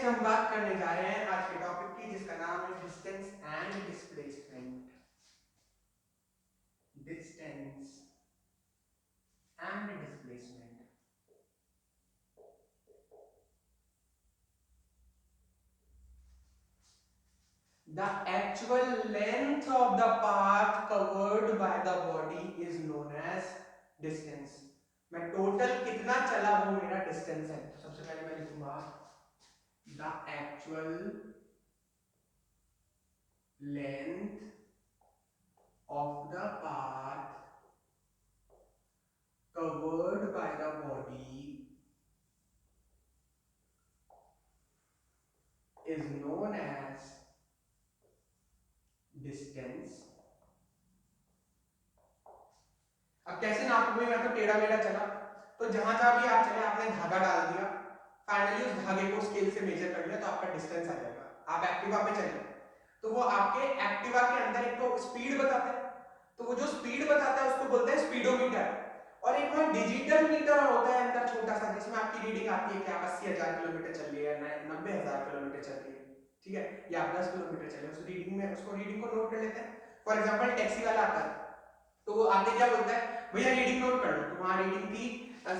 हम बात करने जा रहे हैं आज के टॉपिक की, जिसका नाम है distance and displacement. Distance and displacement. The actual length of the path covered by the body is known as distance। मैं टोटल कितना चला हूं मेरा डिस्टेंस है। तो सबसे पहले मैं लिखूंगा the actual length of the path covered by the body is known as distance। अब कैसे नापोगे? मैं तो टेढ़ा मेढ़ा चला, तो जहां जहां भी आप चले आपने धागा डाल दिया, फाइनली उस धागे को स्केल से मेजर कर लिया, तो आपका डिस्टेंस आ जाएगा। आप एक्टिवा पे चले तो वो आपके एक्टिवा के अंदर एक तो स्पीड बताता है, तो वो जो स्पीड बताता है उसको बोलते हैं स्पीडोमीटर, और एक वहां डिजिटल मीटर होता है अंदर छोटा सा, जिसमें आपकी रीडिंग आती है कि आप 80,000 किलोमीटर चल रही है, 90,000 किलोमीटर चल रही है, ठीक है, या आप 10 किलोमीटर चले, उस रीडिंग में उसको रीडिंग को नोट कर लेते हैं। फॉर एग्जांपल टैक्सी वाला आता है तो वो आते क्या बोलता है, भैया रीडिंग नोट कर लो। तो वहां रीडिंग थी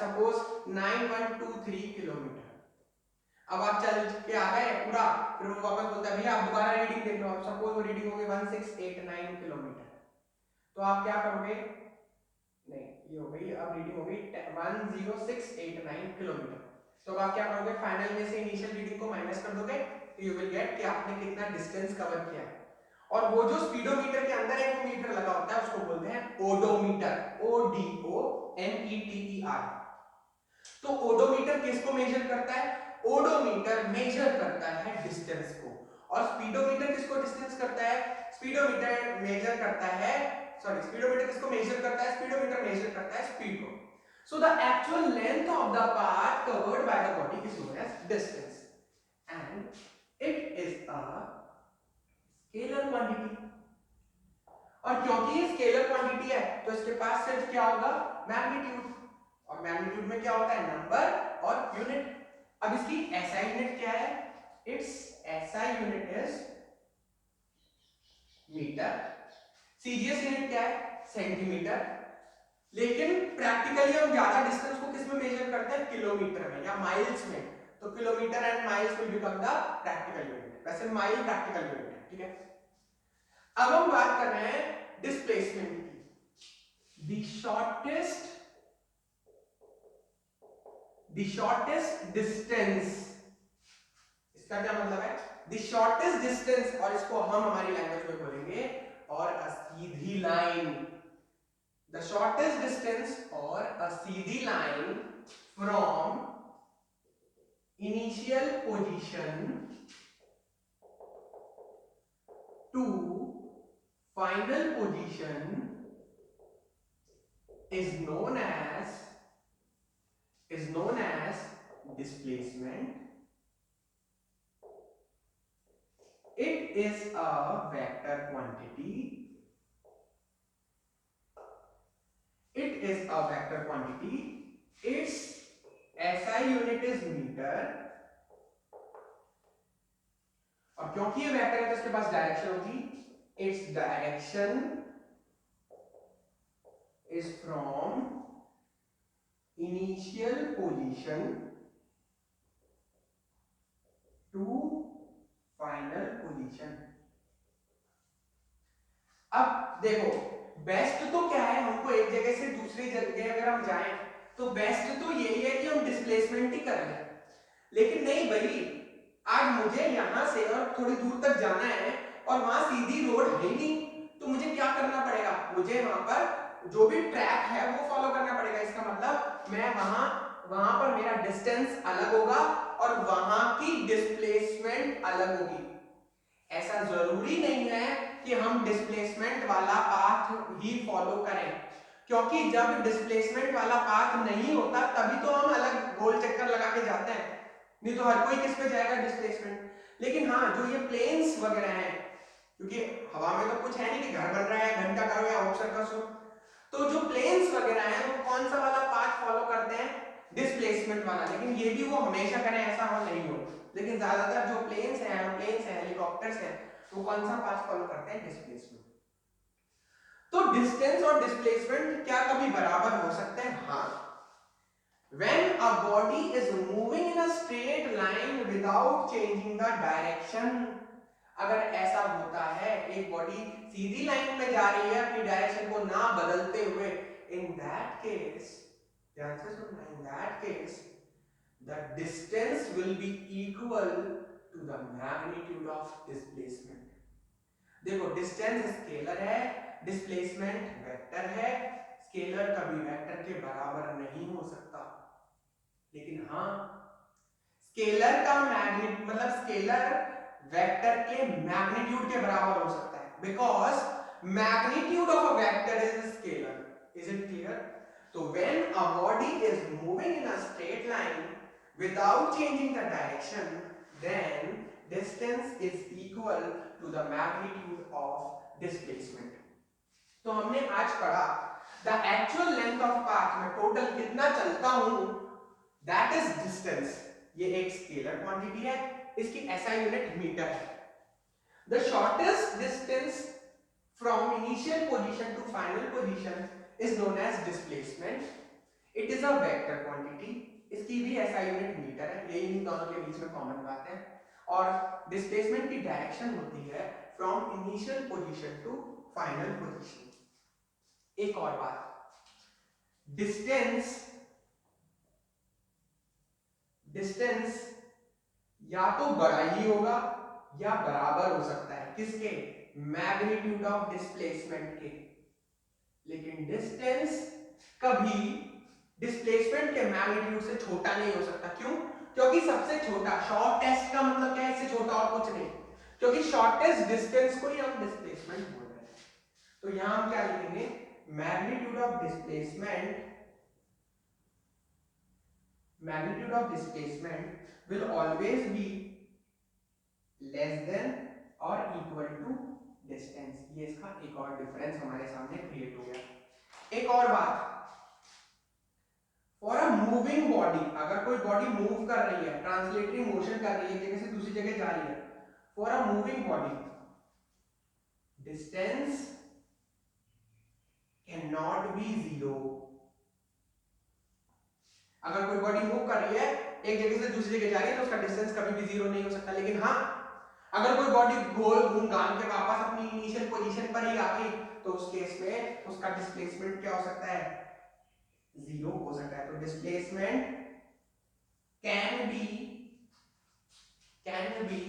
सपोज 9123 किलोमीटर। अब आप चल के आ गए पूरा, फिर वो वापस बोलता है भैया आप दोबारा रीडिंग देख लो। अब सपोज वो रीडिंग हो गई 1689 किलोमीटर, तो आप क्या करोगे, नहीं ये हो गई, अब रीडिंग हो गई 10689 किलोमीटर। तो अब आप क्या करोगे, फाइनल में से इनिशियल रीडिंग को माइनस कर दोगे, तो यू विल गेट कि आपने कितना डिस्टेंस कवर किया है। और वो जो स्पीडोमीटर के अंदर एक मीटर लगा होता है उसको बोलते हैं ओडोमीटर, ODOMETER। तो ओडोमीटर किसको मेजर करता है? ओडोमीटर मेजर करता है डिस्टेंस को। और स्पीडोमीटर किसको डिस्टेंस करता है? स्पीडोमीटर मेजर करता है, सॉरी स्पीडोमीटर किसको मेजर करता है? स्पीडोमीटर मेजर करता है स्पीड को। So the actual length of the path covered by the body is known as distance, and it is a scalar quantity। और क्योंकि ये स्केलर क्वांटिटी है तो इसके पास सिर्फ क्या होगा, मैग्नीट्यूड, और मैग्नीट्यूड में क्या होता है, नंबर और यूनिट। अब इसकी एसआई यूनिट क्या है? It's SI unit is metre. CGS unit क्या है? सेंटीमीटर। लेकिन प्रैक्टिकली हम ज्यादा डिस्टेंस को किस में मेजर करते हैं? किलोमीटर में या माइल्स में। तो kilometre and miles will become the practical unit. वैसे माइल प्रैक्टिकल यूनिट है, ठीक है। अब हम बात कर रहे हैं डिस्प्लेसमेंट की। द शॉर्टेस्ट डिस्टेंस, इसका क्या मतलब है? द शॉर्टेस्ट डिस्टेंस, और इसको हम हमारी लैंग्वेज में बोलेंगे और अ सीधी लाइन। द शॉर्टेस्ट डिस्टेंस और अ सीधी line from initial position to final position is known as displacement। It is a vector quantity। Its SI unit is meter। और क्योंकि ये वेक्टर है तो इसके पास डायरेक्शन होगी। Its direction is from initial position to final position। अब देखो best तो क्या है, हमको एक जगह से दूसरी जगह अगर हम जाएं तो बेस्ट तो यही है कि हम डिस्प्लेसमेंट ही कर लें। लेकिन नहीं भाई, आज मुझे यहां से और थोड़ी दूर तक जाना है और वहां सीधी रोड है ही नहीं, तो मुझे क्या करना पड़ेगा? मुझे वहां पर जो भी ट्रैक है वो फॉलो करना पड़ेगा। इसका मतलब मैं वहां पर मेरा डिस्टेंस अलग होगा और वहां की डिस्प्लेसमेंट अलग होगी। ऐसा जरूरी नहीं है कि हम डिस्प्लेसमेंट वाला पाथ ही फॉलो करें, क्योंकि जब डिस्प्लेसमेंट वाला पाथ नहीं होता तभी तो हम अलग गोल चक्कर लगा के जाते हैं, नहीं तो हर कोई किस पे जाएगा? डिस्प्लेसमेंट। लेकिन हाँ, जो ये प्लेन्स वगैरह हैं, क्योंकि हवा में तो कुछ है नहीं कि घर बन रहा है घंटा करो या ऑफ सर्कस हो, तो जो प्लेन्स वगैरह हैं वो कौन सा वाला पाथ फॉलो करते हैं? डिस्प्लेसमेंट वाला, लेकिन ये भी वो हमेशा करें ऐसा हो नहीं हो, लेकिन ज्यादातर जो प्लेन्स हैं, एरोप्लेन्स हैं, हेलीकॉप्टर्स हैं, वो कौन सा पाथ फॉलो करते हैं? डिस्प्लेसमेंट। तो डिस्टेंस और डिस्प्लेसमेंट क्या कभी बराबर हो सकते हैं? हाँ। When a body is moving in a straight line without changing the direction, अगर ऐसा होता है एक बॉडी सीधी लाइन में जा रही है अपनी डायरेक्शन को ना बदलते हुए, in that case, ध्यान से सुनना, in that case the distance will be equal to the magnitude of displacement. देखो डिस्टेंस स्केलर है, डिस्प्लेसमेंट वेक्टर है, स्केलर कभी वेक्टर के बराबर नहीं हो सकता, लेकिन हाँ स्केलर का मैग्नीट्यूड मतलब स्केलर वेक्टर के मैग्नीट्यूड के बराबर हो सकता है, because magnitude of a vector is scalar. Is it clear? तो when a body is moving in a straight line without changing the direction, then distance is equal to the magnitude of displacement. तो हमने आज पढ़ा the actual length of path, मैं total कितना चलता हूं, that is distance. ये एक स्केलर क्वांटिटी है, इसकी SI यूनिट मीटर है. The shortest distance from initial position to final position is known as displacement. It is a vector quantity. इसकी भी SI यूनिट मीटर है, ये इन दोनों के बीच में कॉमन बात है. और डिस्प्लेसमेंट की डायरेक्शन होती है from initial position to final position. एक और बात, डिस्टेंस या तो बड़ा ही होगा या बराबर हो सकता है किसके? मैग्नीट्यूड ऑफ डिस्प्लेसमेंट के. लेकिन डिस्टेंस कभी डिस्प्लेसमेंट के मैग्नीट्यूड से छोटा नहीं हो सकता. क्यों? क्योंकि सबसे छोटा, शॉर्टेस्ट का मतलब क्या है? इससे छोटा और कुछ नहीं, क्योंकि शॉर्टेस्ट डिस्टेंस को ही हम डिस्प्लेसमेंट बोल रहे हैं. तो यहां हम क्या लिखेंगे? Magnitude of displacement will always be less than और इक्वल टू डिस्टेंस. ये इसका एक और डिफरेंस हमारे सामने क्रिएट हो गया. एक और बात, फॉर अ मूविंग बॉडी, अगर कोई बॉडी मूव कर रही है, ट्रांसलेटरी मोशन कर रही है, एक जगह से दूसरी जगह जा रही है, for a moving body distance can not B zero. अगर कोई बॉडी मूव कर रही है, एक जगह से दूसरी जगह जा रही है, तो उसका डिस्टेंस कभी भी जीरो नहीं हो सकता. लेकिन हाँ, अगर कोई बॉडी गोल घूम घाम के वापस अपनी इनिशियल पोजीशन पर ही आ गई, तो उस केस में उसका डिस्प्लेसमेंट क्या हो सकता है? जीरो हो सकता है. तो displacement can be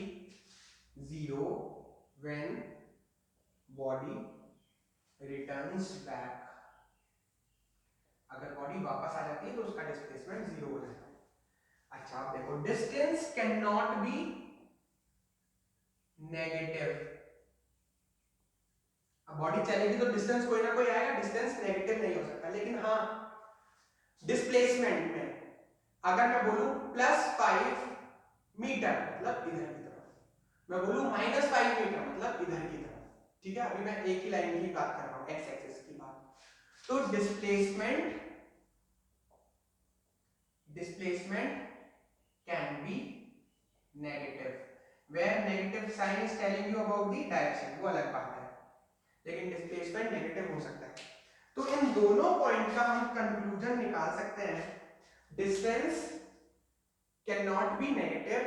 zero when body returns back. अगर बॉडी वापस आ जाती है तो उसका डिस्प्लेसमेंट जीरो हो जाता है. अच्छा आप देखो, distance can not be negative. अब बॉडी चलेगी तो डिस्टेंस कोई ना कोई आएगा, डिस्टेंस नेगेटिव नहीं हो सकता. लेकिन हाँ डिस्प्लेसमेंट में अगर मैं बोलूं +5 मीटर मतलब इधर की तरफ, मैं बोलूं -5 मीटर मतलब इधर की तरफ. ठीक है, अभी मैं एक ही लाइन की बात कर रहा हूं, एक्स एक्सिस की बात. तो displacement can be negative, where negative sign is telling you about the direction, वो अलग बात है, लेकिन डिस्प्लेसमेंट नेगेटिव हो सकता है. तो इन दोनों पॉइंट का हम कंक्लूजन निकाल सकते हैं. Distance can not be negative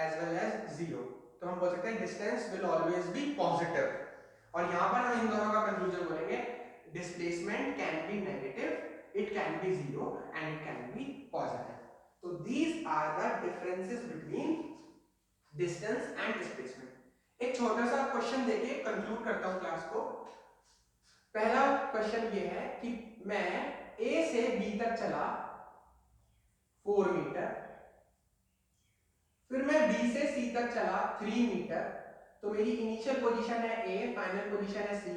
as well as zero. तो हम बोल सकते हैं distance will always be positive. और यहां पर हम इन दोनों का कंक्लूजन बोलेंगे, displacement can be negative, it can be zero and it can be positive. तो these are the differences between distance and displacement. एक छोटा सा क्वेश्चन देके कंक्लूड करता हूं क्लास को. पहला क्वेश्चन ये है कि मैं A से B तक चला 4 मीटर, फिर मैं B से C तक चला 3 मीटर. तो मेरी इनिशियल पोजीशन है A, फाइनल पोजीशन है C.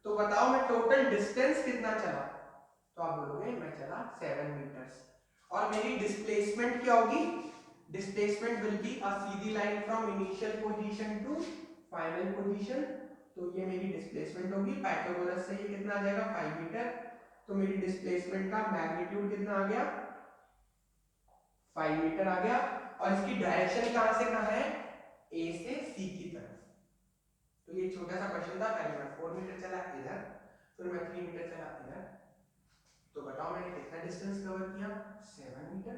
तो बताओ मैं टोटल डिस्टेंस कितना चला? तो आप बोलोगे मैं चला 7 मीटर्स. और मेरी डिस्प्लेसमेंट क्या होगी? डिस्प्लेसमेंट विल बी अ सीधी line from initial position to final position. तो ये मेरी डिस्प्लेसमेंट होगी. पाइथागोरस से ये कितना आ जाएगा? 5 मीटर. तो मेरी डिस्प्लेसमेंट का मैग्नीट्यूड कितना आ गया? 5 मीटर आ गया। और इसकी डायरेक्शन कहां से कहां है, ए से सी की तरफ। तो ये छोटा सा क्वेश्चन था, पहले मैं 4 मीटर चला इधर, फिर मैं 3 मीटर चला इधर, तो बताओ मैंने कितना डिस्टेंस कवर किया, 7 मीटर।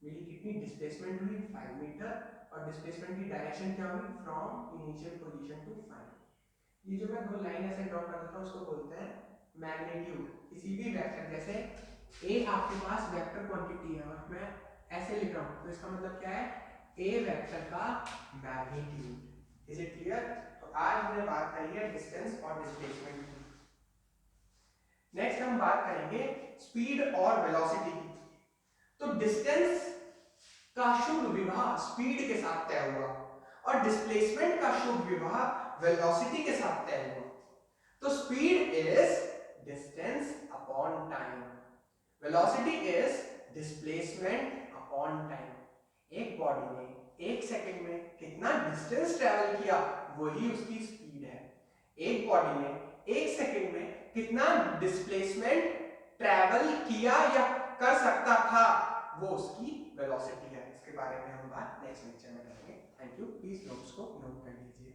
मेरी कितनी डिस्प्लेसमेंट हुई, 5 मीटर, और डिस्प्लेसमेंट की डायरेक्शन क्या हुई, from initial position to final. ये जो मैं दो लाइन ऐसे ड्रॉ कर देता हूं उसको बोलते हैं मैग्नीट्यूड। किसी भी वेक्टर, जैसे ए आपके पास वेक्टर क्वांटिटी है और मैं ऐसे लिख रहा हूं, तो इसका मतलब क्या है, ए वेक्टर का मैग्नीट्यूड। Is it clear? तो आज हमने बात करी है डिस्टेंस और डिस्प्लेसमेंट की। नेक्स्ट हम बात करेंगे स्पीड और वेलोसिटी की। तो डिस्टेंस का शुभ विवाह स्पीड के साथ तय हुआ और डिस्प्लेसमेंट का शुभ विवाह वेलोसिटी के साथ तय हुआ। तो speed is distance upon time, velocity is displacement upon time. एक बॉडी ने एक सेकंड में कितना डिस्टेंस ट्रेवल किया वही उसकी स्पीड है। एक बॉडी ने एक सेकंड में कितना डिस्प्लेसमेंट ट्रेवल किया या कर सकता था वो उसकी वेलोसिटी है। इसके बारे में हम बात नेक्स्ट लेक्चर में करेंगे। थैंक यू, प्लीज नोट्स को नोट कर लीजिए।